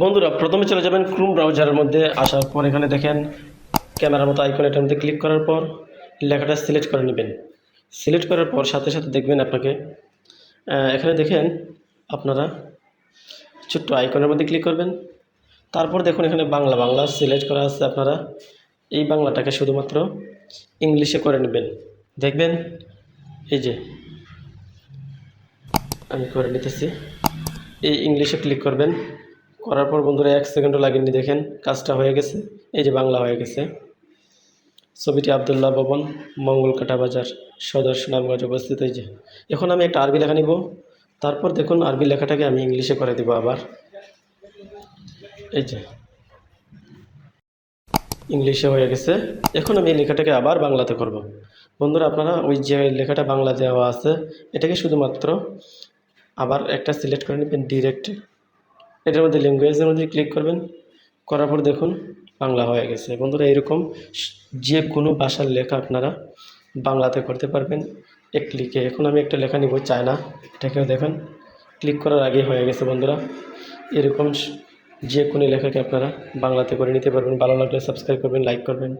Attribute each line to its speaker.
Speaker 1: বন্ধুরা প্রথমে চলে যাবেন ক্রোম ব্রাউজারের মধ্যে। আসার পর এখানে দেখেন ক্যামেরার মতো আইকন, এটার মধ্যে ক্লিক করার পর লেখাটা সিলেক্ট করে নেবেন। সিলেক্ট করার পর সাথে সাথে দেখবেন আপনাকে এখানে দেখেন আপনারা ছোট্ট আইকনের মধ্যে ক্লিক করবেন। তারপর দেখুন এখানে বাংলা বাংলা সিলেক্ট করা আছে। আপনারা এই বাংলাটাকে শুধুমাত্র ইংলিশে করে নেবেন। দেখবেন এই যে আমি করে নিতেছি, এই ইংলিশে ক্লিক করবেন। করার পর বন্ধুরা 1 সেকেন্ডও লাগেনি, দেখেন কাজটা হয়ে গেছে। এই যে বাংলা হয়ে গেছে। ছবিটি আবদুল্লাহ ভবন, মঙ্গলকাটা বাজার, সদর সুনামগঞ্জ অবস্থিত। এই যে এখন আমি একটা আরবি লেখা নিব। তারপর দেখুন আরবি লেখাটাকে আমি ইংলিশে করে দিব আবার। এই যে ইংলিশে হয়ে গেছে। এখন আমি এই লেখাটাকে আবার বাংলাতে করব। বন্ধুরা আপনারা ওই যে লেখাটা বাংলা দেওয়া আছে এটাকে শুধুমাত্র আবার একটা সিলেক্ট করে নেবেন ডিরেক্ট। এটার মধ্যে ল্যাঙ্গুয়েজের মধ্যে ক্লিক করবেন। করার পর দেখুন বাংলা হয়ে গেছে। বন্ধুরা এরকম যে কোনো ভাষার লেখা আপনারা বাংলাতে করতে পারবেন এক ক্লিকে। এখন আমি একটা লেখা নিব চায়না, এটাকেও দেখেন ক্লিক করার আগেই হয়ে গেছে। বন্ধুরা এরকম যে কোনো লেখাকে আপনারা বাংলাতে করে নিতে পারবেন। ভালো লাগলে সাবস্ক্রাইব করবেন, লাইক করবেন।